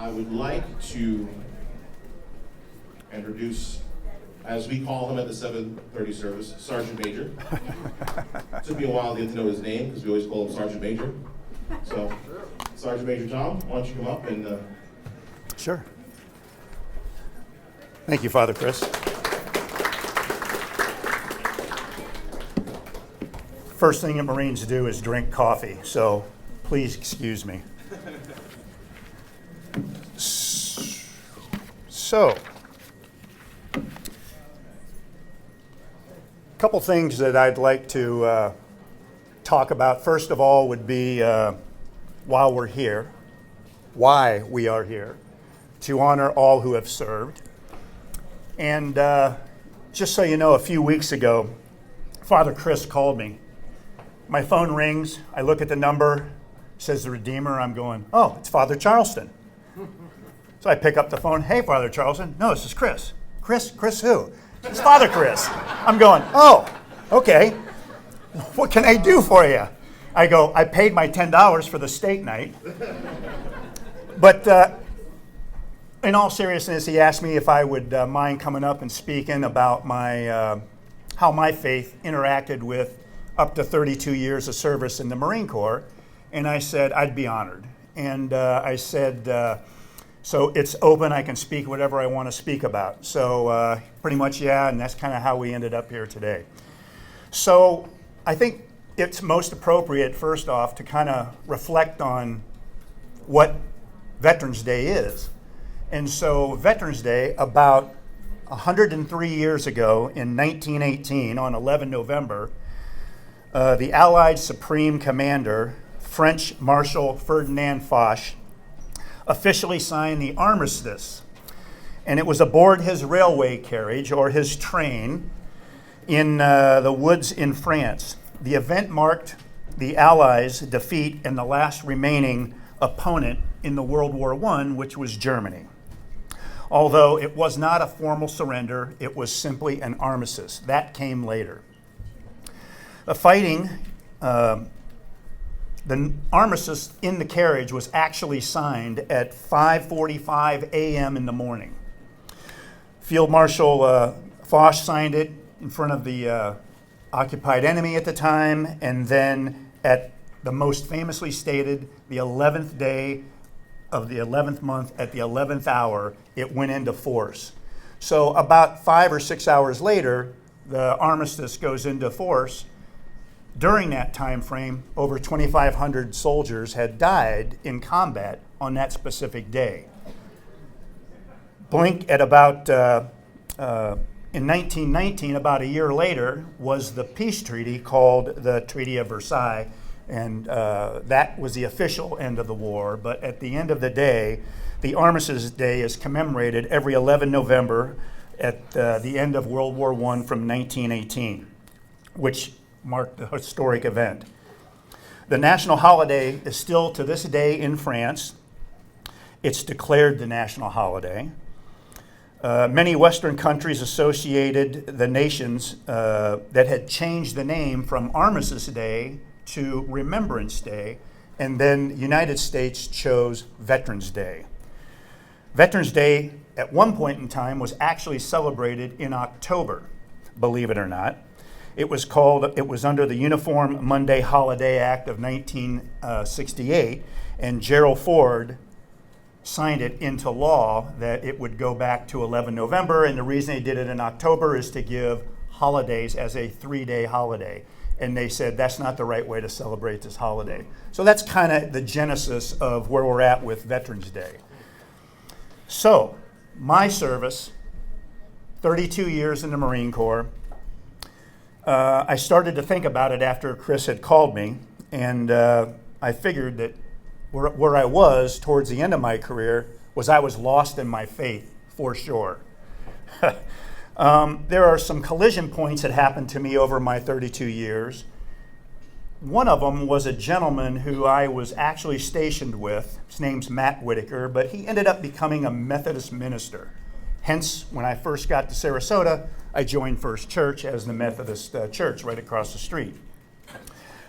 I would like to introduce, as we call him at the 7:30 service, Sergeant Major. Took me a while to get to know his name because we always call him Sergeant Major. So, Sergeant Major Tom, why don't you come up and... Sure. Thank you, Father Chris. First thing that Marines do is drink coffee, so please excuse me. So, a couple things that I'd like to talk about. First of all would be why we are here, to honor all who have served. And just so you know, a few weeks ago, Father Chris called me. My phone rings, I look at the number, says the Redeemer, I'm going, oh, it's Father Charleston. So I pick up the phone, hey, Father Charleston. No, this is Chris. Chris who? It's Father Chris. I'm going, oh, okay. What can I do for you? I go, I paid my $10 for the steak night. But in all seriousness, he asked me if I would mind coming up and speaking about my how my faith interacted with up to 32 years of service in the Marine Corps. And I said, I'd be honored. And I said, so it's open, I can speak whatever I want to speak about. So pretty much, yeah, and that's kind of how we ended up here today. So I think it's most appropriate, first off, to kind of reflect on what Veterans Day is. And so Veterans Day, about 103 years ago in 1918, on 11 November, the Allied Supreme Commander, French Marshal Ferdinand Foch, officially signed the armistice. And it was aboard his railway carriage, or his train, in the woods in France. The event marked the Allies' defeat and the last remaining opponent in the World War I, which was Germany. Although it was not a formal surrender, it was simply an armistice. That came later. The fighting, the armistice in the carriage was actually signed at 5:45 a.m. in the morning. Field Marshal Foch signed it in front of the occupied enemy at the time, and then at the most famously stated, the 11th day of the 11th month at the 11th hour, it went into force. So about 5 or 6 hours later, the armistice goes into force. During that time frame, over 2,500 soldiers had died in combat on that specific day. Blink at about, in 1919, about a year later, was the peace treaty called the Treaty of Versailles, and that was the official end of the war. But at the end of the day, the Armistice Day is commemorated every 11 November at the end of World War I from 1918, which marked the historic event. The national holiday is still to this day in France. It's declared the national holiday. Many Western countries associated the nations that had changed the name from Armistice Day to Remembrance Day, and then the United States chose Veterans Day. Veterans Day, at one point in time, was actually celebrated in October, believe it or not. It was under the Uniform Monday Holiday Act of 1968, and Gerald Ford signed it into law that it would go back to 11 November, and the reason they did it in October is to give holidays as a 3-day holiday. And they said that's not the right way to celebrate this holiday. So that's kind of the genesis of where we're at with Veterans Day. So, my service, 32 years in the Marine Corps, I started to think about it after Chris had called me, and I figured that where I was towards the end of my career was I was lost in my faith, for sure. There are some collision points that happened to me over my 32 years. One of them was a gentleman who I was actually stationed with. His name's Matt Whitaker, but he ended up becoming a Methodist minister. Hence, when I first got to Sarasota, I joined First Church as the Methodist church right across the street.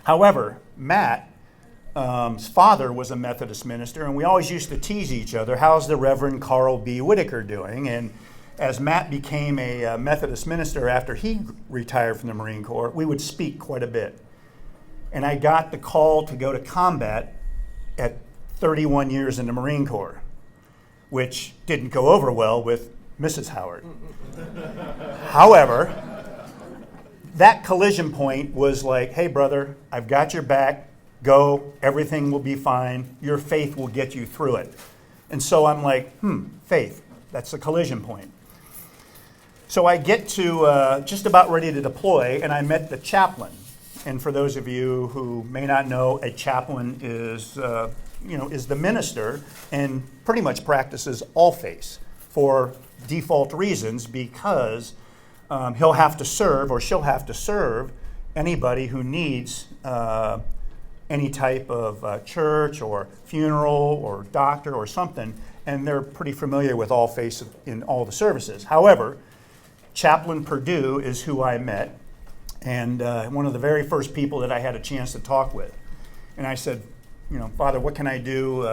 However, Matt father was a Methodist minister, and we always used to tease each other, how's the Reverend Carl B. Whitaker doing? And as Matt became a Methodist minister after he retired from the Marine Corps, we would speak quite a bit. And I got the call to go to combat at 31 years in the Marine Corps, which didn't go over well with Mrs. Howard. However, that collision point was like, hey brother, I've got your back, go, everything will be fine, your faith will get you through it. And so I'm like, faith, that's the collision point. So I get to just about ready to deploy, and I met the chaplain. And for those of you who may not know, a chaplain is the minister and pretty much practices all faiths for default reasons, because he'll have to serve, or she'll have to serve, anybody who needs any type of church or funeral or doctor or something, and they're pretty familiar with all faiths in all the services. However, Chaplain Purdue is who I met, and one of the very first people that I had a chance to talk with. And I said, Father, what can I do?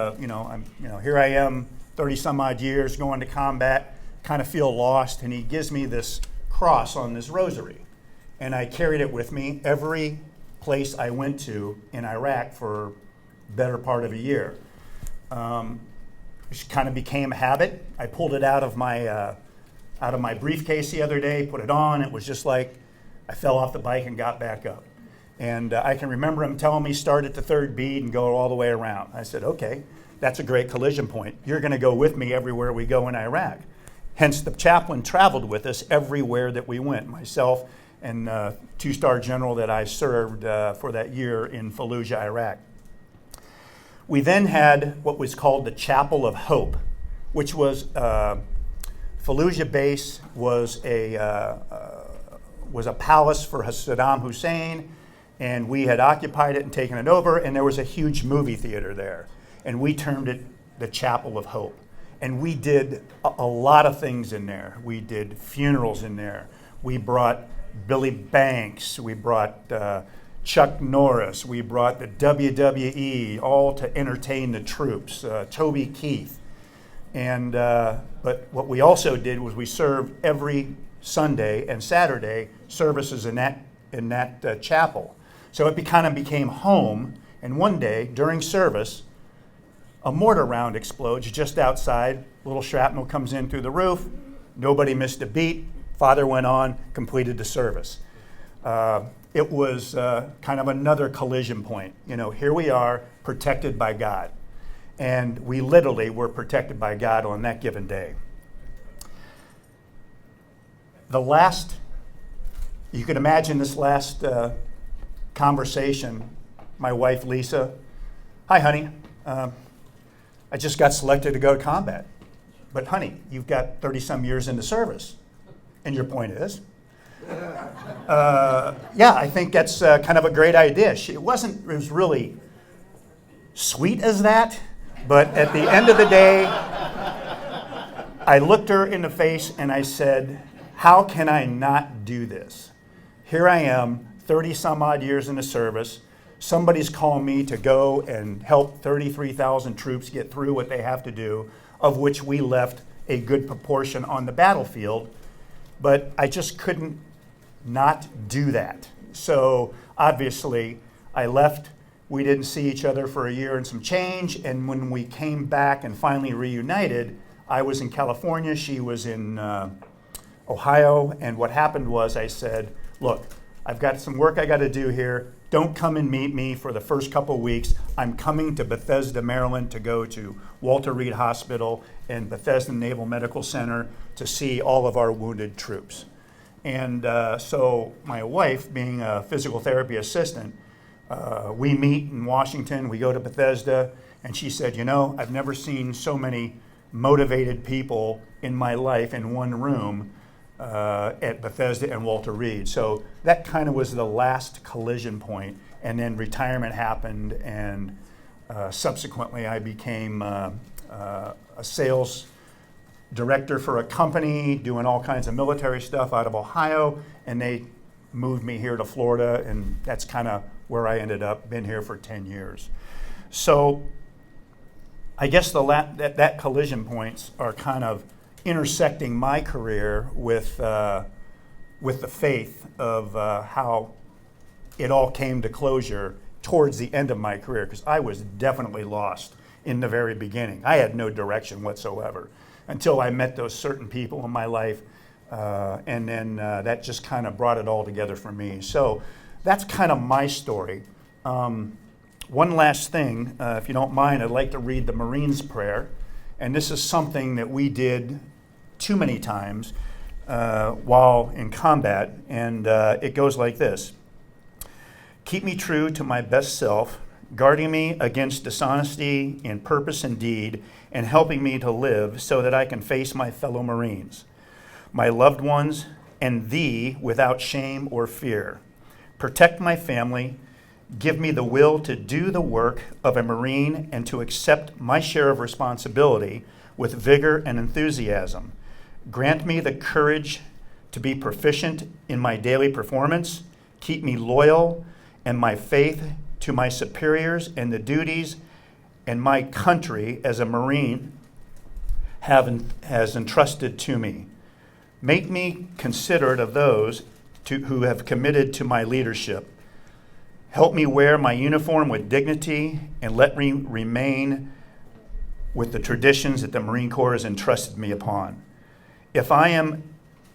Here I am, 30 some odd years going to combat, kind of feel lost. And he gives me this cross on this rosary. And I carried it with me every place I went to in Iraq for the better part of a year. It kind of became a habit. I pulled it out of my briefcase the other day, put it on. It was just like I fell off the bike and got back up. And I can remember him telling me start at the third bead and go all the way around. I said, okay, that's a great collision point. You're going to go with me everywhere we go in Iraq. Hence, the chaplain traveled with us everywhere that we went, myself and two-star general that I served for that year in Fallujah, Iraq. We then had what was called the Chapel of Hope, which was Fallujah base was a palace for Saddam Hussein, and we had occupied it and taken it over, and there was a huge movie theater there, and we termed it the Chapel of Hope. And we did a lot of things in there. We did funerals in there. We brought Billy Banks. We brought Chuck Norris. We brought the WWE, all to entertain the troops, Toby Keith. And but what we also did was we served every Sunday and Saturday services in that chapel. So it kind of became home. And one day during service, a mortar round explodes just outside. Little shrapnel comes in through the roof. Nobody missed a beat. Father went on, completed the service. It was kind of another collision point. Here we are, protected by God. And we literally were protected by God on that given day. You can imagine this last conversation, my wife Lisa, hi honey, I just got selected to go to combat. But honey, you've got 30 some years in the service. And your point is? Yeah, I think that's kind of a great idea. It was really sweet as that, but at the end of the day, I looked her in the face and I said, how can I not do this? Here I am, 30 some odd years in the service. Somebody's calling me to go and help 33,000 troops get through what they have to do, of which we left a good proportion on the battlefield. But I just couldn't not do that. So obviously I left. We didn't see each other for a year and some change. And when we came back and finally reunited, I was in California, she was in Ohio. And what happened was I said, look, I've got some work I got to do here. Don't come and meet me for the first couple weeks. I'm coming to Bethesda, Maryland to go to Walter Reed Hospital and Bethesda Naval Medical Center to see all of our wounded troops. And so my wife, being a physical therapy assistant, we meet in Washington, we go to Bethesda, and she said, I've never seen so many motivated people in my life in one room at Bethesda and Walter Reed. So that kind of was the last collision point, and then retirement happened, and subsequently I became a sales director for a company doing all kinds of military stuff out of Ohio, and they moved me here to Florida, and that's kind of where I ended up, been here for 10 years. So I guess that collision points are kind of intersecting my career with the faith of how it all came to closure towards the end of my career, because I was definitely lost in the very beginning. I had no direction whatsoever until I met those certain people in my life, and then that just kind of brought it all together for me. So that's kind of my story. One last thing, if you don't mind, I'd like to read the Marines' prayer, and this is something that we did too many times while in combat, and it goes like this. Keep me true to my best self, guarding me against dishonesty in purpose and deed, and helping me to live so that I can face my fellow Marines, my loved ones, and thee without shame or fear. Protect my family, give me the will to do the work of a Marine and to accept my share of responsibility with vigor and enthusiasm. Grant me the courage to be proficient in my daily performance, keep me loyal, and my faith to my superiors and the duties and my country as a Marine has entrusted to me. Make me considerate of those who have committed to my leadership. Help me wear my uniform with dignity and let me remain with the traditions that the Marine Corps has entrusted me upon. If I am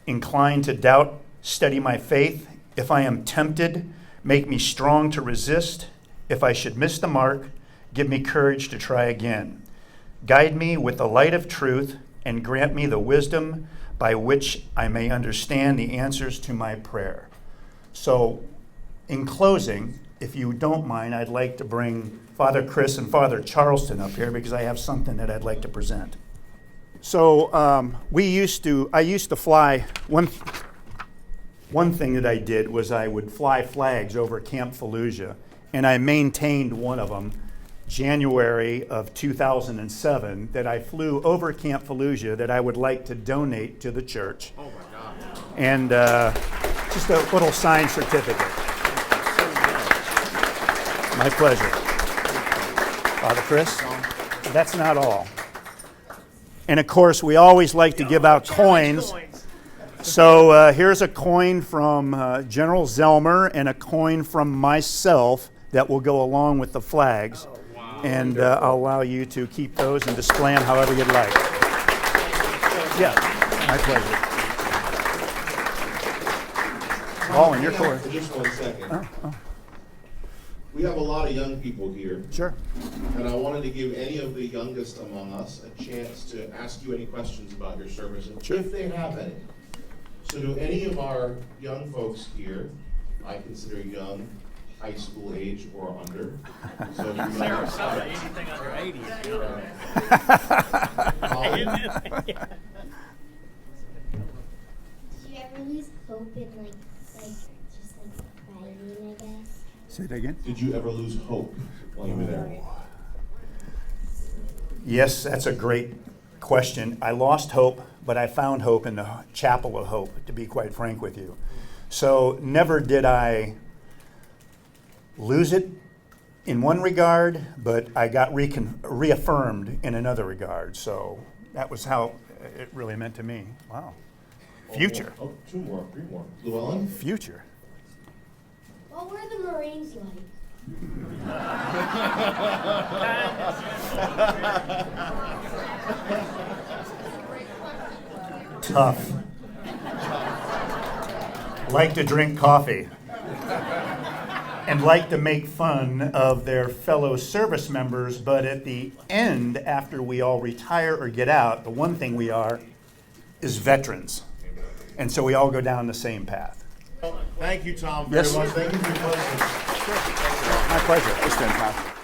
inclined to doubt, steady my faith. If I am tempted, make me strong to resist. If I should miss the mark, give me courage to try again. Guide me with the light of truth and grant me the wisdom by which I may understand the answers to my prayer. So, in closing, if you don't mind, I'd like to bring Father Chris and Father Charleston up here because I have something that I'd like to present. So, I used to fly. One thing that I did was I would fly flags over Camp Fallujah, and I maintained one of them, January of 2007, that I flew over Camp Fallujah that I would like to donate to the church. Oh my God. And just a little signed certificate. My pleasure. Father Chris, that's not all. And of course, we always like to give out coins. So here's a coin from General Zelmer and a coin from myself that will go along with the flags. Oh, wow. And I'll allow you to keep those and display them however you'd like. Yeah, my pleasure. All in your court. Just 1 second. We have a lot of young people here. Sure. And I wanted to give any of the youngest among us a chance to ask you any questions about your service, Sure. if they have any. So do any of our young folks here, I consider young, high school age or under. So Sarasota, anything under 80. Did you ever lose hope in just writing, I guess? Say that again? Did you ever lose hope while you were there? Yes, that's a great question. I lost hope, but I found hope in the Chapel of Hope, to be quite frank with you. So never did I lose it in one regard, but I got reaffirmed in another regard. So that was how it really meant to me. Wow. Future. Oh, 2 more, 3 more. Llewellyn? Future. What were the Marines like? Tough. Like to drink coffee. And like to make fun of their fellow service members, but at the end, after we all retire or get out, the one thing we are is veterans. And so we all go down the same path. Thank you, Tom, very Yes. much. Thank you for your questions. My pleasure. It's fantastic.